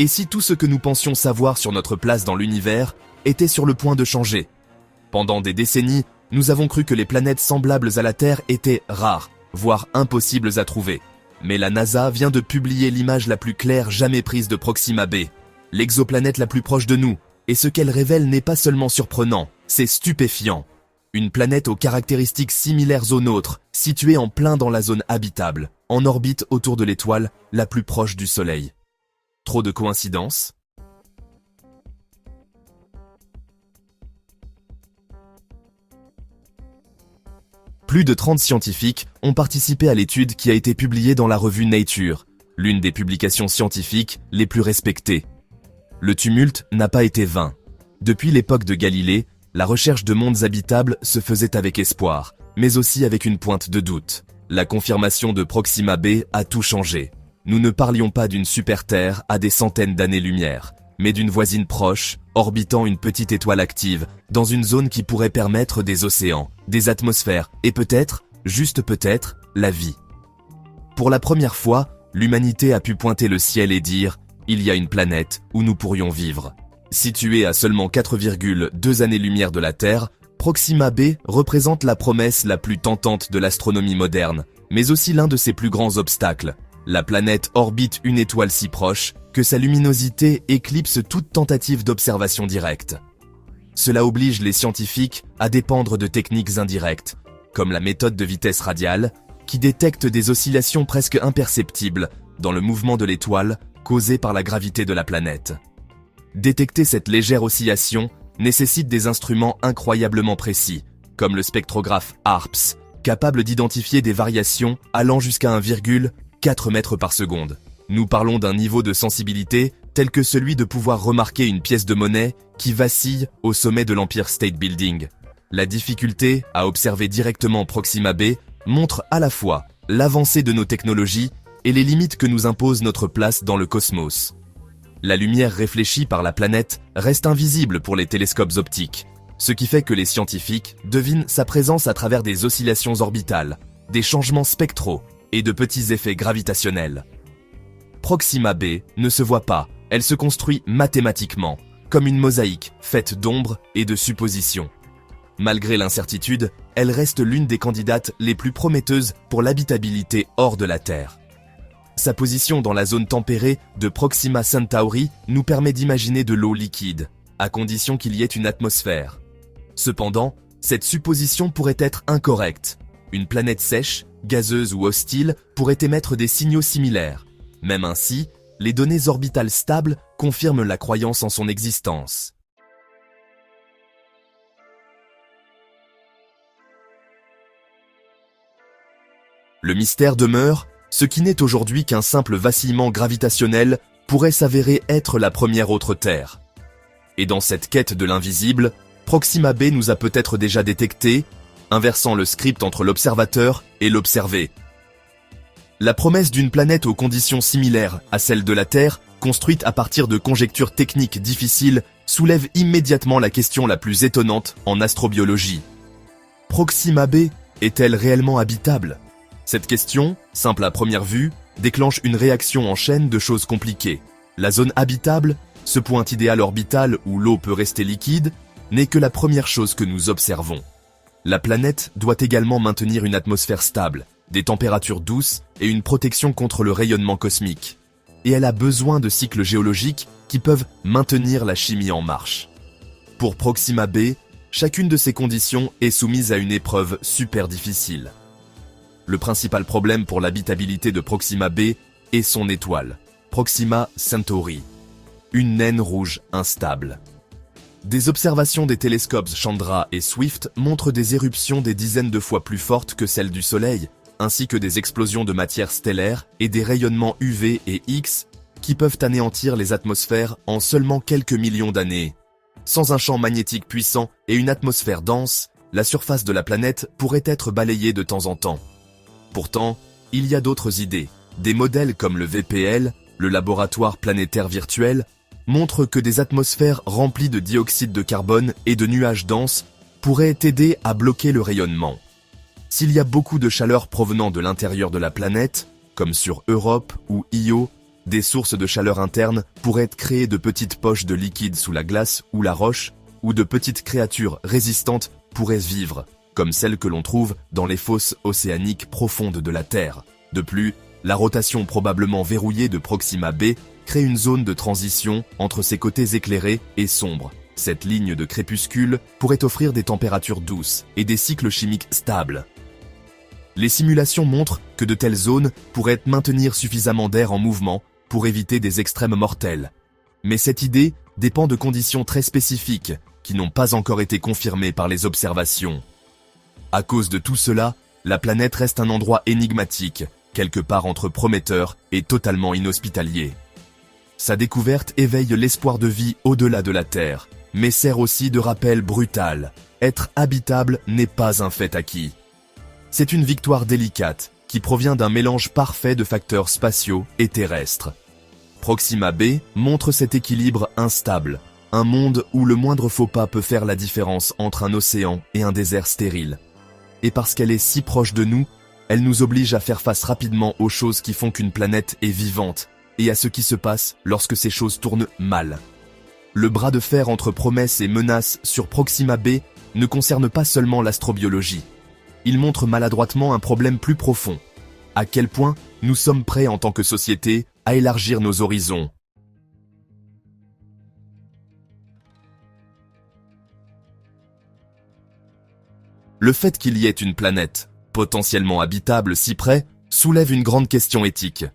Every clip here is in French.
Et si tout ce que nous pensions savoir sur notre place dans l'univers était sur le point de changer? Pendant des décennies, nous avons cru que les planètes semblables à la Terre étaient rares, voire impossibles à trouver. Mais la NASA vient de publier l'image la plus claire jamais prise de Proxima b, l'exoplanète la plus proche de nous, et ce qu'elle révèle n'est pas seulement surprenant, c'est stupéfiant. Une planète aux caractéristiques similaires aux nôtres, située en plein dans la zone habitable, en orbite autour de l'étoile la plus proche du Soleil. Trop de coïncidences? Plus de 30 scientifiques ont participé à l'étude qui a été publiée dans la revue Nature, l'une des publications scientifiques les plus respectées. Le tumulte n'a pas été vain. Depuis l'époque de Galilée, la recherche de mondes habitables se faisait avec espoir, mais aussi avec une pointe de doute. La confirmation de Proxima b a tout changé. Nous ne parlions pas d'une super-Terre à des centaines d'années-lumière, mais d'une voisine proche, orbitant une petite étoile active, dans une zone qui pourrait permettre des océans, des atmosphères, et peut-être, juste peut-être, la vie. Pour la première fois, l'humanité a pu pointer le ciel et dire « Il y a une planète où nous pourrions vivre ». Située à seulement 4,2 années-lumière de la Terre, Proxima b représente la promesse la plus tentante de l'astronomie moderne, mais aussi l'un de ses plus grands obstacles. La planète orbite une étoile si proche que sa luminosité éclipse toute tentative d'observation directe. Cela oblige les scientifiques à dépendre de techniques indirectes, comme la méthode de vitesse radiale, qui détecte des oscillations presque imperceptibles dans le mouvement de l'étoile causé par la gravité de la planète. Détecter cette légère oscillation nécessite des instruments incroyablement précis, comme le spectrographe HARPS, capable d'identifier des variations allant jusqu'à 1,4 mètres par seconde. Nous parlons d'un niveau de sensibilité tel que celui de pouvoir remarquer une pièce de monnaie qui vacille au sommet de l'Empire State Building. La difficulté à observer directement Proxima b montre à la fois l'avancée de nos technologies et les limites que nous impose notre place dans le cosmos. La lumière réfléchie par la planète reste invisible pour les télescopes optiques, ce qui fait que les scientifiques devinent sa présence à travers des oscillations orbitales, des changements spectraux et de petits effets gravitationnels. Proxima b ne se voit pas, elle se construit mathématiquement, comme une mosaïque faite d'ombres et de suppositions. Malgré l'incertitude, elle reste l'une des candidates les plus prometteuses pour l'habitabilité hors de la Terre. Sa position dans la zone tempérée de Proxima Centauri nous permet d'imaginer de l'eau liquide, à condition qu'il y ait une atmosphère. Cependant, cette supposition pourrait être incorrecte. Une planète sèche, gazeuse ou hostile pourrait émettre des signaux similaires. Même ainsi, les données orbitales stables confirment la croyance en son existence. Le mystère demeure, ce qui n'est aujourd'hui qu'un simple vacillement gravitationnel pourrait s'avérer être la première autre Terre. Et dans cette quête de l'invisible, Proxima b nous a peut-être déjà détectés, inversant le script entre l'observateur et l'observé. La promesse d'une planète aux conditions similaires à celles de la Terre, construite à partir de conjectures techniques difficiles, soulève immédiatement la question la plus étonnante en astrobiologie. Proxima b est-elle réellement habitable? Cette question, simple à première vue, déclenche une réaction en chaîne de choses compliquées. La zone habitable, ce point idéal orbital où l'eau peut rester liquide, n'est que la première chose que nous observons. La planète doit également maintenir une atmosphère stable, des températures douces et une protection contre le rayonnement cosmique. Et elle a besoin de cycles géologiques qui peuvent maintenir la chimie en marche. Pour Proxima b, chacune de ces conditions est soumise à une épreuve super difficile. Le principal problème pour l'habitabilité de Proxima b est son étoile, Proxima Centauri, une naine rouge instable. Des observations des télescopes Chandra et Swift montrent des éruptions des dizaines de fois plus fortes que celles du Soleil, ainsi que des explosions de matière stellaire et des rayonnements UV et X qui peuvent anéantir les atmosphères en seulement quelques millions d'années. Sans un champ magnétique puissant et une atmosphère dense, la surface de la planète pourrait être balayée de temps en temps. Pourtant, il y a d'autres idées. Des modèles comme le VPL, le laboratoire planétaire virtuel, montrent que des atmosphères remplies de dioxyde de carbone et de nuages denses pourraient aider à bloquer le rayonnement. S'il y a beaucoup de chaleur provenant de l'intérieur de la planète, comme sur Europe ou Io, des sources de chaleur interne pourraient créer de petites poches de liquide sous la glace ou la roche, où de petites créatures résistantes pourraient vivre, comme celles que l'on trouve dans les fosses océaniques profondes de la Terre. De plus, la rotation probablement verrouillée de Proxima b crée une zone de transition entre ses côtés éclairés et sombres. Cette ligne de crépuscule pourrait offrir des températures douces et des cycles chimiques stables. Les simulations montrent que de telles zones pourraient maintenir suffisamment d'air en mouvement pour éviter des extrêmes mortels. Mais cette idée dépend de conditions très spécifiques qui n'ont pas encore été confirmées par les observations. À cause de tout cela, la planète reste un endroit énigmatique, quelque part entre prometteur et totalement inhospitalier. Sa découverte éveille l'espoir de vie au-delà de la Terre, mais sert aussi de rappel brutal. Être habitable n'est pas un fait acquis. C'est une victoire délicate qui provient d'un mélange parfait de facteurs spatiaux et terrestres. Proxima b montre cet équilibre instable, un monde où le moindre faux pas peut faire la différence entre un océan et un désert stérile. Et parce qu'elle est si proche de nous, elle nous oblige à faire face rapidement aux choses qui font qu'une planète est vivante, et à ce qui se passe lorsque ces choses tournent mal. Le bras de fer entre promesses et menaces sur Proxima b ne concerne pas seulement l'astrobiologie. Il montre maladroitement un problème plus profond. À quel point nous sommes prêts en tant que société à élargir nos horizons. Le fait qu'il y ait une planète, potentiellement habitable si près, soulève une grande question éthique.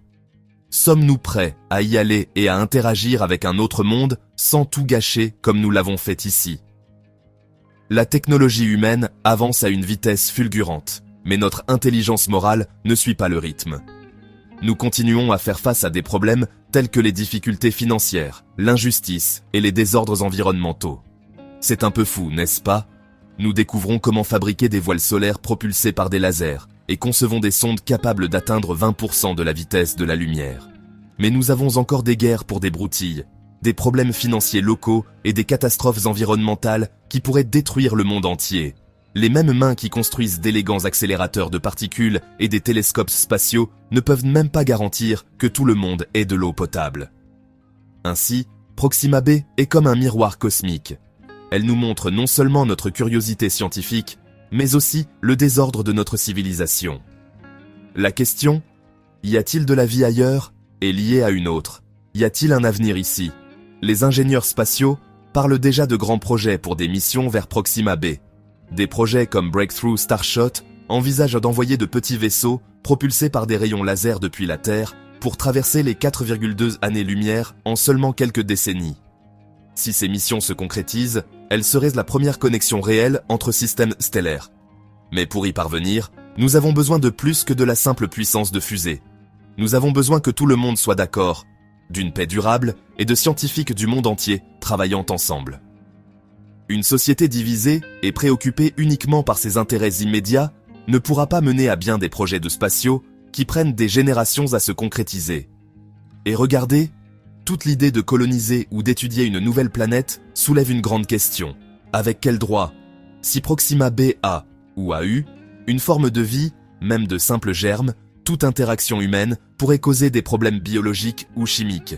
Sommes-nous prêts à y aller et à interagir avec un autre monde sans tout gâcher comme nous l'avons fait ici? La technologie humaine avance à une vitesse fulgurante, mais notre intelligence morale ne suit pas le rythme. Nous continuons à faire face à des problèmes tels que les difficultés financières, l'injustice et les désordres environnementaux. C'est un peu fou, n'est-ce pas? Nous découvrons comment fabriquer des voiles solaires propulsés par des lasers et concevons des sondes capables d'atteindre 20% de la vitesse de la lumière. Mais nous avons encore des guerres pour des broutilles, des problèmes financiers locaux et des catastrophes environnementales qui pourraient détruire le monde entier. Les mêmes mains qui construisent d'élégants accélérateurs de particules et des télescopes spatiaux ne peuvent même pas garantir que tout le monde ait de l'eau potable. Ainsi, Proxima b est comme un miroir cosmique. Elle nous montre non seulement notre curiosité scientifique, mais aussi le désordre de notre civilisation. La question « Y a-t-il de la vie ailleurs ?» est liée à une autre. Y a-t-il un avenir ici? Les ingénieurs spatiaux parlent déjà de grands projets pour des missions vers Proxima b. Des projets comme Breakthrough Starshot envisagent d'envoyer de petits vaisseaux propulsés par des rayons laser depuis la Terre pour traverser les 4,2 années-lumière en seulement quelques décennies. Si ces missions se concrétisent, elles seraient la première connexion réelle entre systèmes stellaires. Mais pour y parvenir, nous avons besoin de plus que de la simple puissance de fusée. Nous avons besoin que tout le monde soit d'accord, d'une paix durable et de scientifiques du monde entier travaillant ensemble. Une société divisée et préoccupée uniquement par ses intérêts immédiats ne pourra pas mener à bien des projets de spatiaux qui prennent des générations à se concrétiser. Et regardez, toute l'idée de coloniser ou d'étudier une nouvelle planète soulève une grande question. Avec quel droit? Si Proxima b a, ou a eu, une forme de vie, même de simples germes, toute interaction humaine pourrait causer des problèmes biologiques ou chimiques.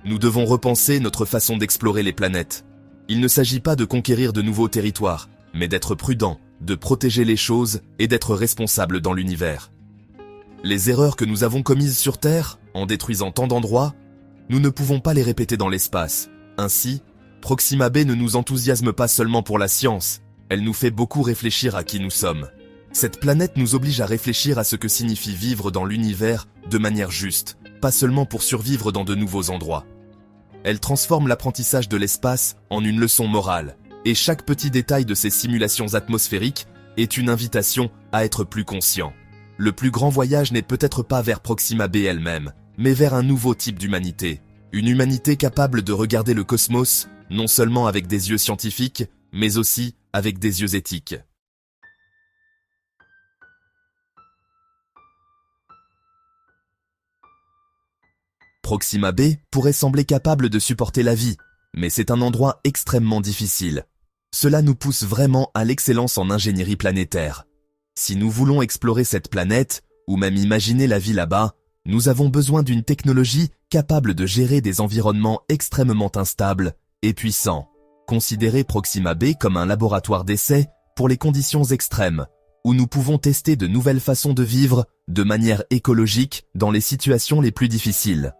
Nous devons repenser notre façon d'explorer les planètes. Il ne s'agit pas de conquérir de nouveaux territoires, mais d'être prudent, de protéger les choses et d'être responsable dans l'univers. Les erreurs que nous avons commises sur Terre, en détruisant tant d'endroits, nous ne pouvons pas les répéter dans l'espace. Ainsi, Proxima b ne nous enthousiasme pas seulement pour la science, elle nous fait beaucoup réfléchir à qui nous sommes. Cette planète nous oblige à réfléchir à ce que signifie vivre dans l'univers de manière juste, pas seulement pour survivre dans de nouveaux endroits. Elle transforme l'apprentissage de l'espace en une leçon morale, et chaque petit détail de ces simulations atmosphériques est une invitation à être plus conscient. Le plus grand voyage n'est peut-être pas vers Proxima b elle-même, mais vers un nouveau type d'humanité. Une humanité capable de regarder le cosmos, non seulement avec des yeux scientifiques, mais aussi avec des yeux éthiques. Proxima b pourrait sembler capable de supporter la vie, mais c'est un endroit extrêmement difficile. Cela nous pousse vraiment à l'excellence en ingénierie planétaire. Si nous voulons explorer cette planète, ou même imaginer la vie là-bas, nous avons besoin d'une technologie capable de gérer des environnements extrêmement instables et puissants. Considérez Proxima B comme un laboratoire d'essai pour les conditions extrêmes, où nous pouvons tester de nouvelles façons de vivre de manière écologique dans les situations les plus difficiles.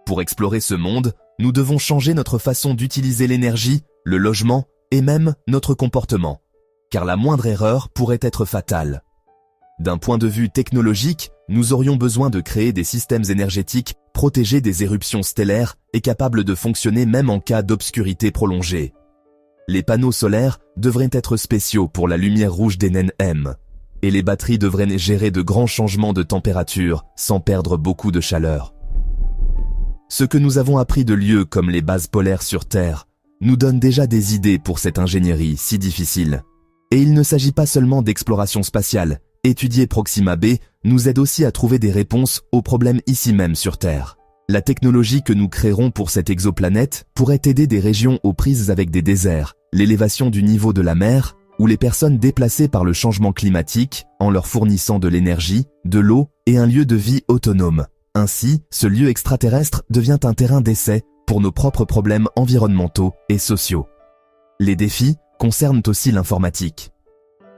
Pour explorer ce monde, nous devons changer notre façon d'utiliser l'énergie, le logement et même notre comportement, car la moindre erreur pourrait être fatale. D'un point de vue technologique, nous aurions besoin de créer des systèmes énergétiques protégés des éruptions stellaires et capables de fonctionner même en cas d'obscurité prolongée. Les panneaux solaires devraient être spéciaux pour la lumière rouge des naines M, et les batteries devraient gérer de grands changements de température sans perdre beaucoup de chaleur. Ce que nous avons appris de lieux comme les bases polaires sur Terre nous donne déjà des idées pour cette ingénierie si difficile. Et il ne s'agit pas seulement d'exploration spatiale. Étudier Proxima B nous aide aussi à trouver des réponses aux problèmes ici même sur Terre. La technologie que nous créerons pour cette exoplanète pourrait aider des régions aux prises avec des déserts, l'élévation du niveau de la mer ou les personnes déplacées par le changement climatique en leur fournissant de l'énergie, de l'eau et un lieu de vie autonome. Ainsi, ce lieu extraterrestre devient un terrain d'essai pour nos propres problèmes environnementaux et sociaux. Les défis concernent aussi l'informatique.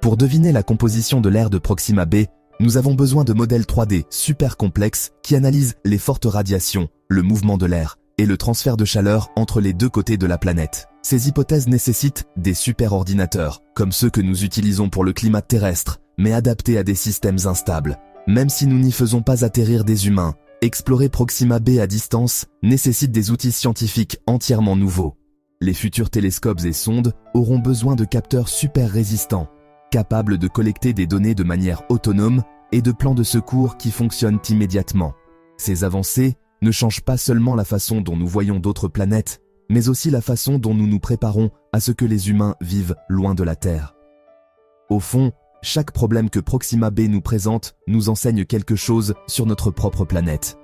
Pour deviner la composition de l'air de Proxima B, nous avons besoin de modèles 3D super complexes qui analysent les fortes radiations, le mouvement de l'air et le transfert de chaleur entre les deux côtés de la planète. Ces hypothèses nécessitent des superordinateurs, comme ceux que nous utilisons pour le climat terrestre, mais adaptés à des systèmes instables. Même si nous n'y faisons pas atterrir des humains, explorer Proxima B à distance nécessite des outils scientifiques entièrement nouveaux. Les futurs télescopes et sondes auront besoin de capteurs super résistants, capables de collecter des données de manière autonome et de plans de secours qui fonctionnent immédiatement. Ces avancées ne changent pas seulement la façon dont nous voyons d'autres planètes, mais aussi la façon dont nous nous préparons à ce que les humains vivent loin de la Terre. Au fond, chaque problème que Proxima B nous présente nous enseigne quelque chose sur notre propre planète.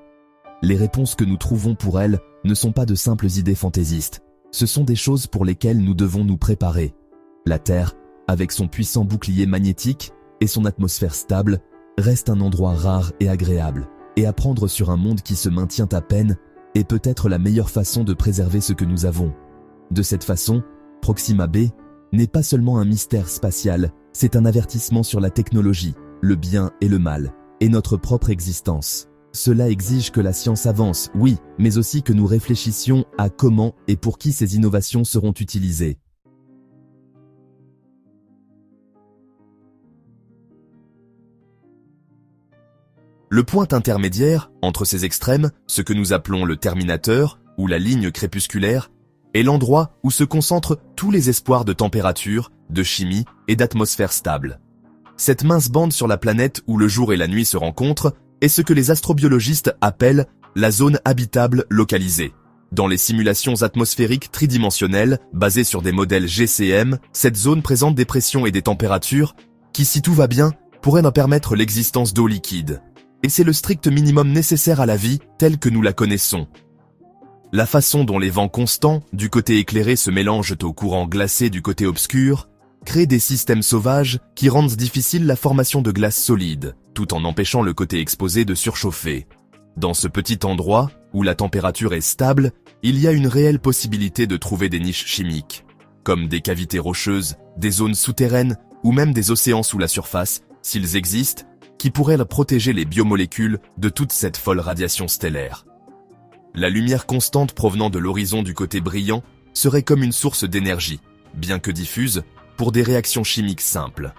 Les réponses que nous trouvons pour elle ne sont pas de simples idées fantaisistes. Ce sont des choses pour lesquelles nous devons nous préparer. La Terre, avec son puissant bouclier magnétique et son atmosphère stable, reste un endroit rare et agréable. Et apprendre sur un monde qui se maintient à peine est peut-être la meilleure façon de préserver ce que nous avons. De cette façon, Proxima B n'est pas seulement un mystère spatial, c'est un avertissement sur la technologie, le bien et le mal, et notre propre existence. Cela exige que la science avance, oui, mais aussi que nous réfléchissions à comment et pour qui ces innovations seront utilisées. Le point intermédiaire entre ces extrêmes, ce que nous appelons le terminateur ou la ligne crépusculaire, est l'endroit où se concentrent tous les espoirs de température, de chimie et d'atmosphère stable. Cette mince bande sur la planète où le jour et la nuit se rencontrent est ce que les astrobiologistes appellent la zone habitable localisée. Dans les simulations atmosphériques tridimensionnelles basées sur des modèles GCM, cette zone présente des pressions et des températures qui, si tout va bien, pourraient en permettre l'existence d'eau liquide. Et c'est le strict minimum nécessaire à la vie telle que nous la connaissons. La façon dont les vents constants du côté éclairé se mélangent aux courants glacés du côté obscur crée des systèmes sauvages qui rendent difficile la formation de glace solide, tout en empêchant le côté exposé de surchauffer. Dans ce petit endroit, où la température est stable, il y a une réelle possibilité de trouver des niches chimiques, comme des cavités rocheuses, des zones souterraines ou même des océans sous la surface, s'ils existent, qui pourraient protéger les biomolécules de toute cette folle radiation stellaire. La lumière constante provenant de l'horizon du côté brillant serait comme une source d'énergie, bien que diffuse, pour des réactions chimiques simples.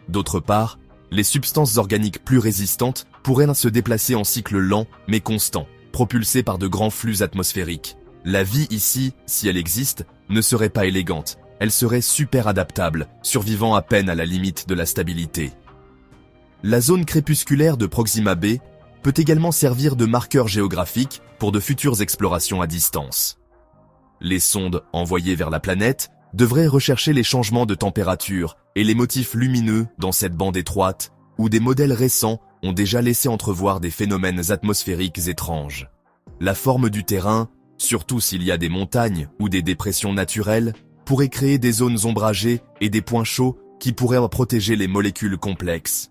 D'autre part, les substances organiques plus résistantes pourraient se déplacer en cycle lent mais constant, propulsées par de grands flux atmosphériques. La vie ici, si elle existe, ne serait pas élégante, elle serait super adaptable, survivant à peine à la limite de la stabilité. La zone crépusculaire de Proxima B peut également servir de marqueur géographique pour de futures explorations à distance. Les sondes envoyées vers la planète devraient rechercher les changements de température et les motifs lumineux dans cette bande étroite, où des modèles récents ont déjà laissé entrevoir des phénomènes atmosphériques étranges. La forme du terrain, surtout s'il y a des montagnes ou des dépressions naturelles, pourrait créer des zones ombragées et des points chauds qui pourraient protéger les molécules complexes.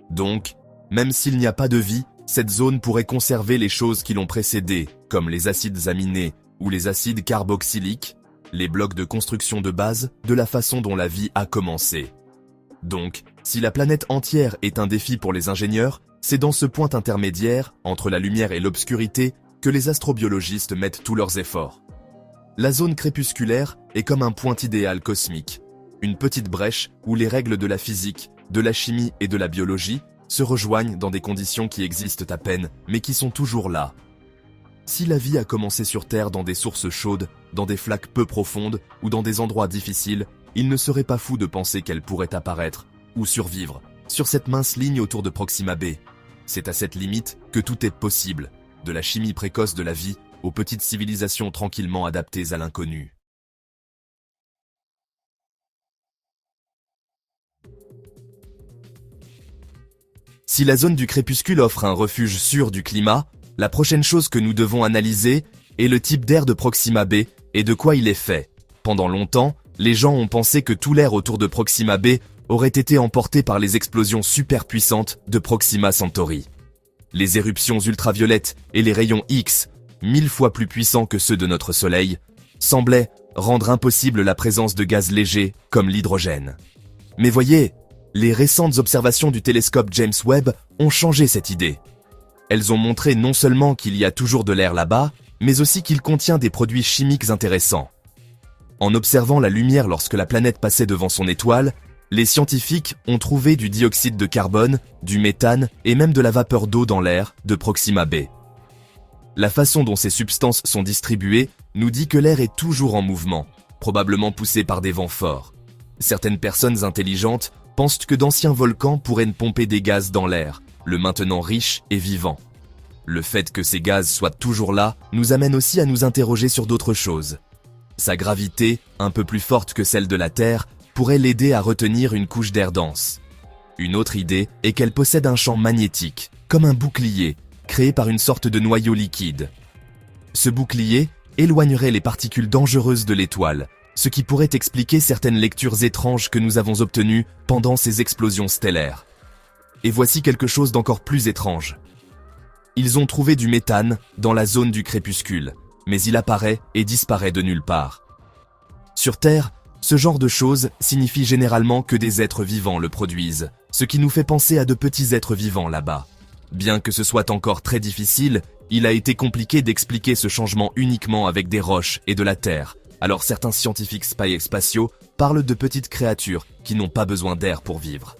Donc, même s'il n'y a pas de vie, cette zone pourrait conserver les choses qui l'ont précédée, comme les acides aminés ou les acides carboxyliques, les blocs de construction de base de la façon dont la vie a commencé. Donc, si la planète entière est un défi pour les ingénieurs, c'est dans ce point intermédiaire, entre la lumière et l'obscurité, que les astrobiologistes mettent tous leurs efforts. La zone crépusculaire est comme un point idéal cosmique, une petite brèche où les règles de la physique, de la chimie et de la biologie se rejoignent dans des conditions qui existent à peine, mais qui sont toujours là. Si la vie a commencé sur Terre dans des sources chaudes, dans des flaques peu profondes ou dans des endroits difficiles, il ne serait pas fou de penser qu'elle pourrait apparaître, ou survivre, sur cette mince ligne autour de Proxima b. C'est à cette limite que tout est possible, de la chimie précoce de la vie aux petites civilisations tranquillement adaptées à l'inconnu. Si la zone du crépuscule offre un refuge sûr du climat, la prochaine chose que nous devons analyser est le type d'air de Proxima b et de quoi il est fait. Pendant longtemps, les gens ont pensé que tout l'air autour de Proxima b aurait été emporté par les explosions super puissantes de Proxima Centauri. Les éruptions ultraviolettes et les rayons X, 1000 fois plus puissants que ceux de notre Soleil, semblaient rendre impossible la présence de gaz légers comme l'hydrogène. Mais voyez, les récentes observations du télescope James Webb ont changé cette idée. Elles ont montré non seulement qu'il y a toujours de l'air là-bas, mais aussi qu'il contient des produits chimiques intéressants. En observant la lumière lorsque la planète passait devant son étoile, les scientifiques ont trouvé du dioxyde de carbone, du méthane et même de la vapeur d'eau dans l'air de Proxima b. La façon dont ces substances sont distribuées nous dit que l'air est toujours en mouvement, probablement poussé par des vents forts. Certaines personnes intelligentes pensent que d'anciens volcans pourraient pomper des gaz dans l'air, le maintenant riche et vivant. Le fait que ces gaz soient toujours là nous amène aussi à nous interroger sur d'autres choses. Sa gravité, un peu plus forte que celle de la Terre, pourrait l'aider à retenir une couche d'air dense. Une autre idée est qu'elle possède un champ magnétique, comme un bouclier, créé par une sorte de noyau liquide. Ce bouclier éloignerait les particules dangereuses de l'étoile, ce qui pourrait expliquer certaines lectures étranges que nous avons obtenues pendant ces explosions stellaires. Et voici quelque chose d'encore plus étrange. Ils ont trouvé du méthane dans la zone du crépuscule, mais il apparaît et disparaît de nulle part. Sur Terre, ce genre de choses signifie généralement que des êtres vivants le produisent, ce qui nous fait penser à de petits êtres vivants là-bas. Bien que ce soit encore très difficile, il a été compliqué d'expliquer ce changement uniquement avec des roches et de la Terre, alors certains scientifiques spatiaux parlent de petites créatures qui n'ont pas besoin d'air pour vivre.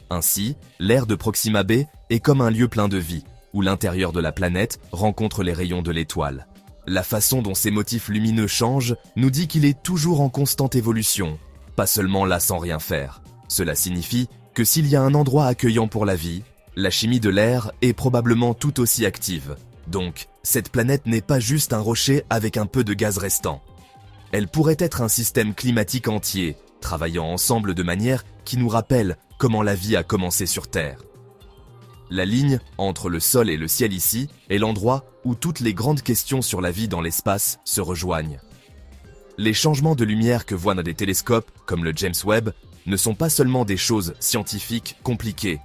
Ainsi, l'air de Proxima b est comme un lieu plein de vie, où l'intérieur de la planète rencontre les rayons de l'étoile. La façon dont ces motifs lumineux changent nous dit qu'il est toujours en constante évolution, pas seulement là sans rien faire. Cela signifie que s'il y a un endroit accueillant pour la vie, la chimie de l'air est probablement tout aussi active. Donc, cette planète n'est pas juste un rocher avec un peu de gaz restant. Elle pourrait être un système climatique entier, travaillant ensemble de manière qui nous rappelle comment la vie a commencé sur Terre. La ligne entre le sol et le ciel ici est l'endroit où toutes les grandes questions sur la vie dans l'espace se rejoignent. Les changements de lumière que voient des télescopes, comme le James Webb, ne sont pas seulement des choses scientifiques compliquées.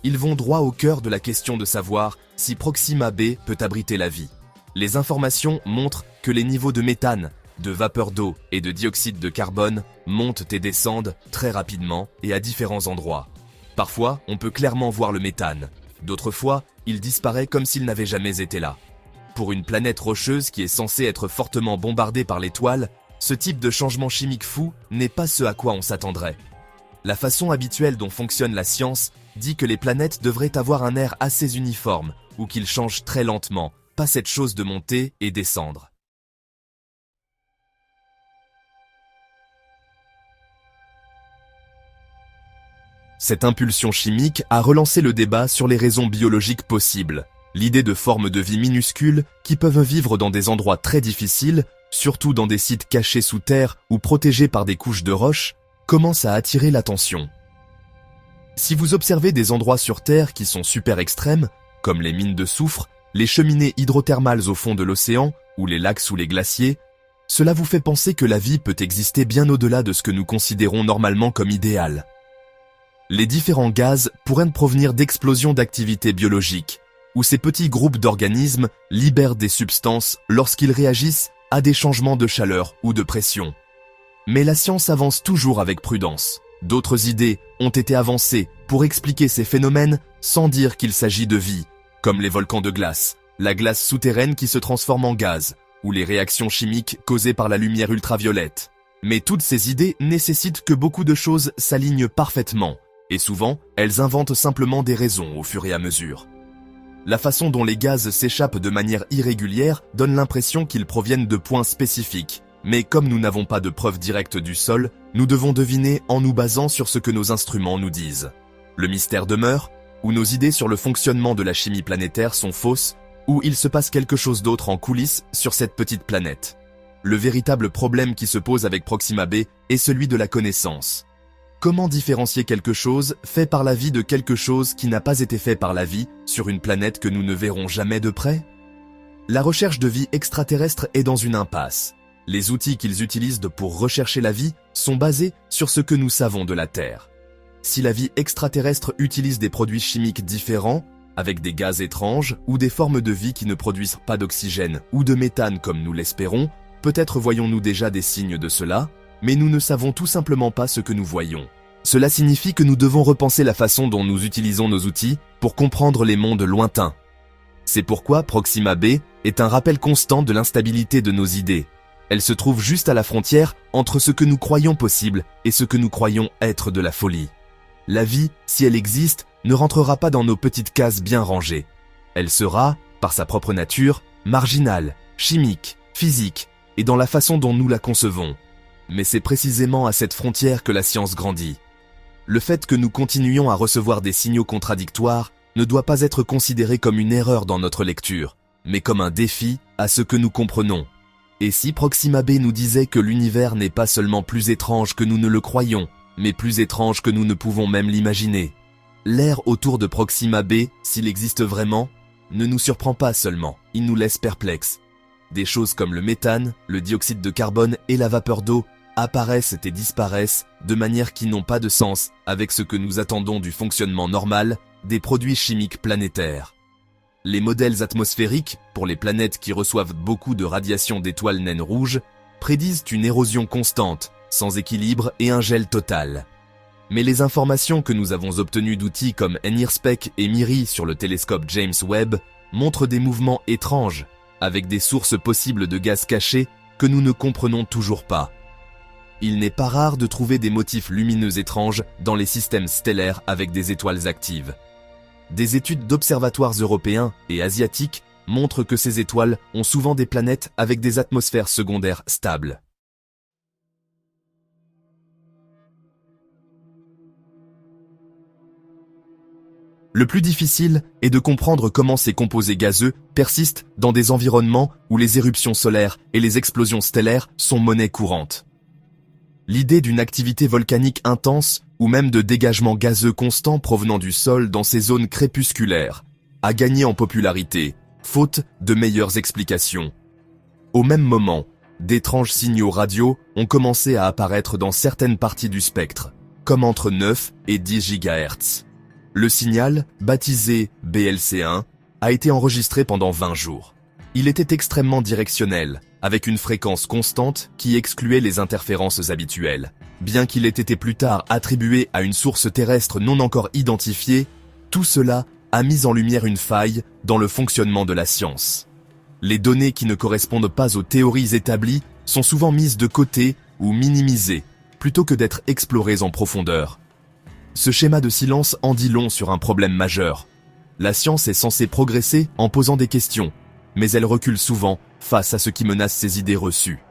Ils vont droit au cœur de la question de savoir si Proxima b peut abriter la vie. Les informations montrent que les niveaux de méthane, de vapeur d'eau et de dioxyde de carbone montent et descendent très rapidement et à différents endroits. Parfois, on peut clairement voir le méthane. D'autres fois, il disparaît comme s'il n'avait jamais été là. Pour une planète rocheuse qui est censée être fortement bombardée par l'étoile, ce type de changement chimique fou n'est pas ce à quoi on s'attendrait. La façon habituelle dont fonctionne la science dit que les planètes devraient avoir un air assez uniforme ou qu'ils changent très lentement, pas cette chose de monter et descendre. Cette impulsion chimique a relancé le débat sur les raisons biologiques possibles. L'idée de formes de vie minuscules qui peuvent vivre dans des endroits très difficiles, surtout dans des sites cachés sous terre ou protégés par des couches de roches, commence à attirer l'attention. Si vous observez des endroits sur Terre qui sont super extrêmes, comme les mines de soufre, les cheminées hydrothermales au fond de l'océan ou les lacs sous les glaciers, cela vous fait penser que la vie peut exister bien au-delà de ce que nous considérons normalement comme idéal. Les différents gaz pourraient provenir d'explosions d'activité biologique, où ces petits groupes d'organismes libèrent des substances lorsqu'ils réagissent à des changements de chaleur ou de pression. Mais la science avance toujours avec prudence. D'autres idées ont été avancées pour expliquer ces phénomènes sans dire qu'il s'agit de vie, comme les volcans de glace, la glace souterraine qui se transforme en gaz, ou les réactions chimiques causées par la lumière ultraviolette. Mais toutes ces idées nécessitent que beaucoup de choses s'alignent parfaitement, et souvent, elles inventent simplement des raisons au fur et à mesure. La façon dont les gaz s'échappent de manière irrégulière donne l'impression qu'ils proviennent de points spécifiques, mais comme nous n'avons pas de preuves directes du sol, nous devons deviner en nous basant sur ce que nos instruments nous disent. Le mystère demeure, ou nos idées sur le fonctionnement de la chimie planétaire sont fausses, ou il se passe quelque chose d'autre en coulisses sur cette petite planète. Le véritable problème qui se pose avec Proxima b est celui de la connaissance. Comment différencier quelque chose fait par la vie de quelque chose qui n'a pas été fait par la vie sur une planète que nous ne verrons jamais de près? La recherche de vie extraterrestre est dans une impasse. Les outils qu'ils utilisent pour rechercher la vie sont basés sur ce que nous savons de la Terre. Si la vie extraterrestre utilise des produits chimiques différents, avec des gaz étranges ou des formes de vie qui ne produisent pas d'oxygène ou de méthane comme nous l'espérons, peut-être voyons-nous déjà des signes de cela, mais nous ne savons tout simplement pas ce que nous voyons. Cela signifie que nous devons repenser la façon dont nous utilisons nos outils pour comprendre les mondes lointains. C'est pourquoi Proxima b est un rappel constant de l'instabilité de nos idées. Elle se trouve juste à la frontière entre ce que nous croyons possible et ce que nous croyons être de la folie. La vie, si elle existe, ne rentrera pas dans nos petites cases bien rangées. Elle sera, par sa propre nature, marginale, chimique, physique, et dans la façon dont nous la concevons. Mais c'est précisément à cette frontière que la science grandit. Le fait que nous continuions à recevoir des signaux contradictoires ne doit pas être considéré comme une erreur dans notre lecture, mais comme un défi à ce que nous comprenons. Et si Proxima b nous disait que l'univers n'est pas seulement plus étrange que nous ne le croyons, mais plus étrange que nous ne pouvons même l'imaginer? L'air autour de Proxima b, s'il existe vraiment, ne nous surprend pas seulement, il nous laisse perplexes. Des choses comme le méthane, le dioxyde de carbone et la vapeur d'eau apparaissent et disparaissent de manière qui n'ont pas de sens avec ce que nous attendons du fonctionnement normal des produits chimiques planétaires. Les modèles atmosphériques, pour les planètes qui reçoivent beaucoup de radiation d'étoiles naines rouges, prédisent une érosion constante, sans équilibre et un gel total. Mais les informations que nous avons obtenues d'outils comme NIRSPEC et MIRI sur le télescope James Webb montrent des mouvements étranges, avec des sources possibles de gaz cachés que nous ne comprenons toujours pas. Il n'est pas rare de trouver des motifs lumineux étranges dans les systèmes stellaires avec des étoiles actives. Des études d'observatoires européens et asiatiques montrent que ces étoiles ont souvent des planètes avec des atmosphères secondaires stables. Le plus difficile est de comprendre comment ces composés gazeux persistent dans des environnements où les éruptions solaires et les explosions stellaires sont monnaie courante. L'idée d'une activité volcanique intense ou même de dégagement gazeux constant provenant du sol dans ces zones crépusculaires a gagné en popularité, faute de meilleures explications. Au même moment, d'étranges signaux radio ont commencé à apparaître dans certaines parties du spectre, comme entre 9 et 10 GHz. Le signal, baptisé BLC1, a été enregistré pendant 20 jours. Il était extrêmement directionnel, avec une fréquence constante qui excluait les interférences habituelles. Bien qu'il ait été plus tard attribué à une source terrestre non encore identifiée, tout cela a mis en lumière une faille dans le fonctionnement de la science. Les données qui ne correspondent pas aux théories établies sont souvent mises de côté ou minimisées, plutôt que d'être explorées en profondeur. Ce schéma de silence en dit long sur un problème majeur. La science est censée progresser en posant des questions, mais elle recule souvent face à ce qui menace ses idées reçues.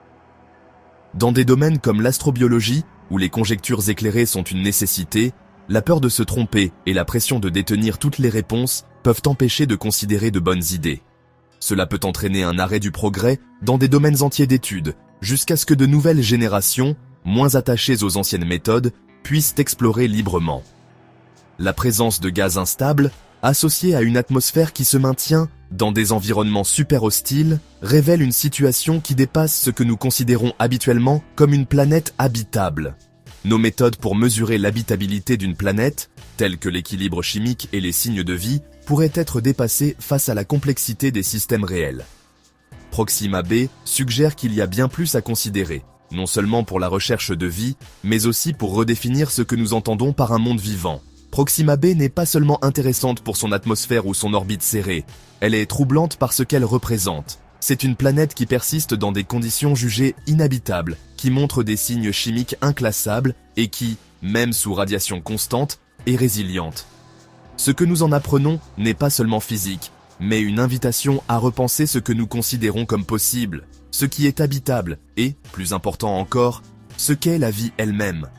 Dans des domaines comme l'astrobiologie, où les conjectures éclairées sont une nécessité, la peur de se tromper et la pression de détenir toutes les réponses peuvent empêcher de considérer de bonnes idées. Cela peut entraîner un arrêt du progrès dans des domaines entiers d'études, jusqu'à ce que de nouvelles générations, moins attachées aux anciennes méthodes, puissent explorer librement. La présence de gaz instables, associée à une atmosphère qui se maintient dans des environnements super hostiles, révèle une situation qui dépasse ce que nous considérons habituellement comme une planète habitable. Nos méthodes pour mesurer l'habitabilité d'une planète, telles que l'équilibre chimique et les signes de vie, pourrait être dépassée face à la complexité des systèmes réels. Proxima b suggère qu'il y a bien plus à considérer, non seulement pour la recherche de vie, mais aussi pour redéfinir ce que nous entendons par un monde vivant. Proxima b n'est pas seulement intéressante pour son atmosphère ou son orbite serrée, elle est troublante par ce qu'elle représente. C'est une planète qui persiste dans des conditions jugées inhabitables, qui montre des signes chimiques inclassables et qui, même sous radiation constante, est résiliente. Ce que nous en apprenons n'est pas seulement physique, mais une invitation à repenser ce que nous considérons comme possible, ce qui est habitable et, plus important encore, ce qu'est la vie elle-même.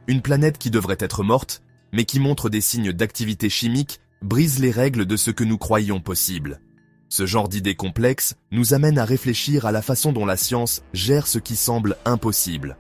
Une planète qui devrait être morte, mais qui montre des signes d'activité chimique, brise les règles de ce que nous croyions possible. Ce genre d'idées complexes nous amène à réfléchir à la façon dont la science gère ce qui semble impossible.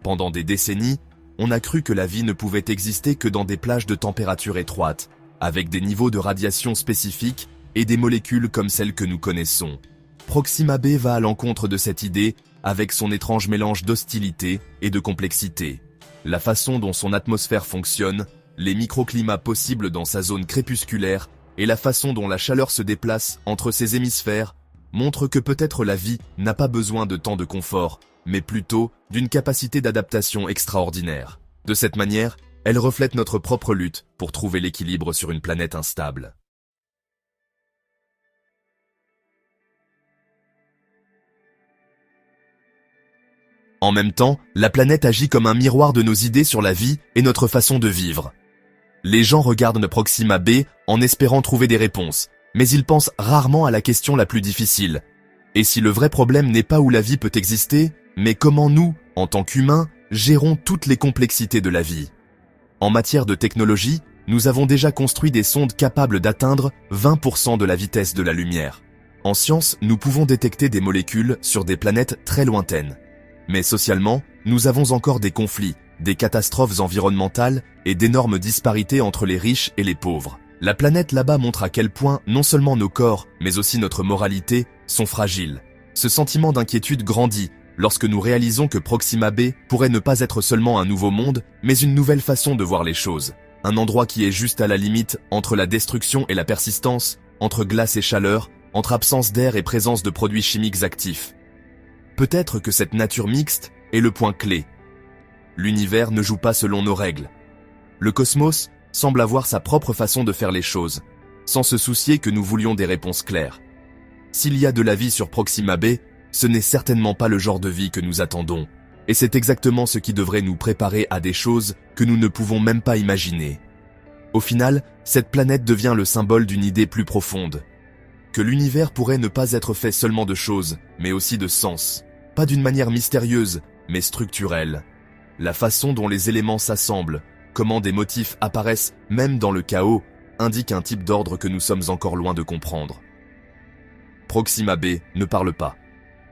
Pendant des décennies, on a cru que la vie ne pouvait exister que dans des plages de température étroites, avec des niveaux de radiation spécifiques et des molécules comme celles que nous connaissons. Proxima b va à l'encontre de cette idée avec son étrange mélange d'hostilité et de complexité. La façon dont son atmosphère fonctionne, les microclimats possibles dans sa zone crépusculaire et la façon dont la chaleur se déplace entre ses hémisphères montrent que peut-être la vie n'a pas besoin de tant de confort, mais plutôt d'une capacité d'adaptation extraordinaire. De cette manière, elle reflète notre propre lutte pour trouver l'équilibre sur une planète instable. En même temps, la planète agit comme un miroir de nos idées sur la vie et notre façon de vivre. Les gens regardent Proxima b en espérant trouver des réponses, mais ils pensent rarement à la question la plus difficile. Et si le vrai problème n'est pas où la vie peut exister, mais comment nous, en tant qu'humains, gérons toutes les complexités de la vie. En matière de technologie, nous avons déjà construit des sondes capables d'atteindre 20% de la vitesse de la lumière. En science, nous pouvons détecter des molécules sur des planètes très lointaines. Mais socialement, nous avons encore des conflits, des catastrophes environnementales et d'énormes disparités entre les riches et les pauvres. La planète là-bas montre à quel point non seulement nos corps, mais aussi notre moralité, sont fragiles. Ce sentiment d'inquiétude grandit lorsque nous réalisons que Proxima b pourrait ne pas être seulement un nouveau monde, mais une nouvelle façon de voir les choses. Un endroit qui est juste à la limite entre la destruction et la persistance, entre glace et chaleur, entre absence d'air et présence de produits chimiques actifs. Peut-être que cette nature mixte est le point clé. L'univers ne joue pas selon nos règles. Le cosmos semble avoir sa propre façon de faire les choses, sans se soucier que nous voulions des réponses claires. S'il y a de la vie sur Proxima b, ce n'est certainement pas le genre de vie que nous attendons, et c'est exactement ce qui devrait nous préparer à des choses que nous ne pouvons même pas imaginer. Au final, cette planète devient le symbole d'une idée plus profonde, que l'univers pourrait ne pas être fait seulement de choses, mais aussi de sens, pas d'une manière mystérieuse, mais structurelle. La façon dont les éléments s'assemblent, comment des motifs apparaissent même dans le chaos, indique un type d'ordre que nous sommes encore loin de comprendre. Proxima b ne parle pas.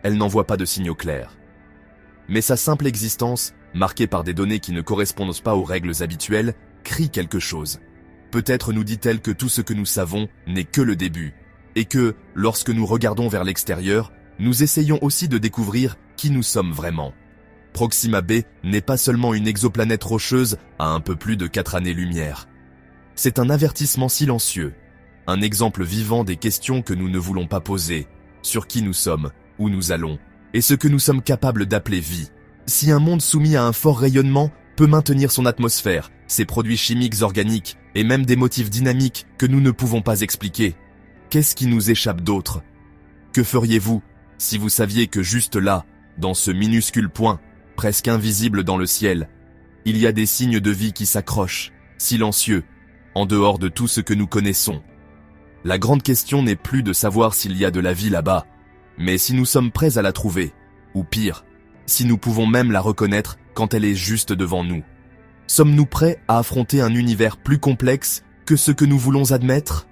Elle n'envoie pas de signaux clairs. Mais sa simple existence, marquée par des données qui ne correspondent pas aux règles habituelles, crie quelque chose. Peut-être nous dit-elle que tout ce que nous savons n'est que le début, et que, lorsque nous regardons vers l'extérieur, nous essayons aussi de découvrir qui nous sommes vraiment. Proxima b n'est pas seulement une exoplanète rocheuse à un peu plus de 4 années-lumière. C'est un avertissement silencieux, un exemple vivant des questions que nous ne voulons pas poser, sur qui nous sommes, où nous allons, et ce que nous sommes capables d'appeler vie. Si un monde soumis à un fort rayonnement peut maintenir son atmosphère, ses produits chimiques organiques et même des motifs dynamiques que nous ne pouvons pas expliquer, qu'est-ce qui nous échappe d'autre? Que feriez-vous si vous saviez que juste là, dans ce minuscule point, presque invisible dans le ciel, il y a des signes de vie qui s'accrochent, silencieux, en dehors de tout ce que nous connaissons? La grande question n'est plus de savoir s'il y a de la vie là-bas, mais si nous sommes prêts à la trouver, ou pire, si nous pouvons même la reconnaître quand elle est juste devant nous. Sommes-nous prêts à affronter un univers plus complexe que ce que nous voulons admettre?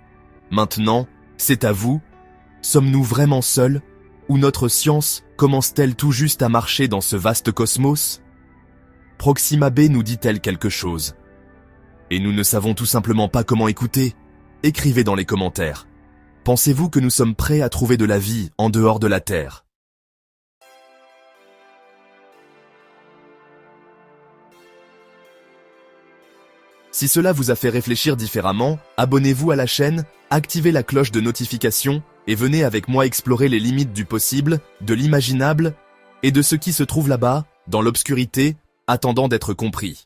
Maintenant, c'est à vous. Sommes-nous vraiment seuls? Ou notre science commence-t-elle tout juste à marcher dans ce vaste cosmos? Proxima b nous dit-elle quelque chose? Et nous ne savons tout simplement pas comment écouter? Écrivez dans les commentaires. Pensez-vous que nous sommes prêts à trouver de la vie en dehors de la Terre? Si cela vous a fait réfléchir différemment, abonnez-vous à la chaîne, activez la cloche de notification et venez avec moi explorer les limites du possible, de l'imaginable et de ce qui se trouve là-bas, dans l'obscurité, attendant d'être compris.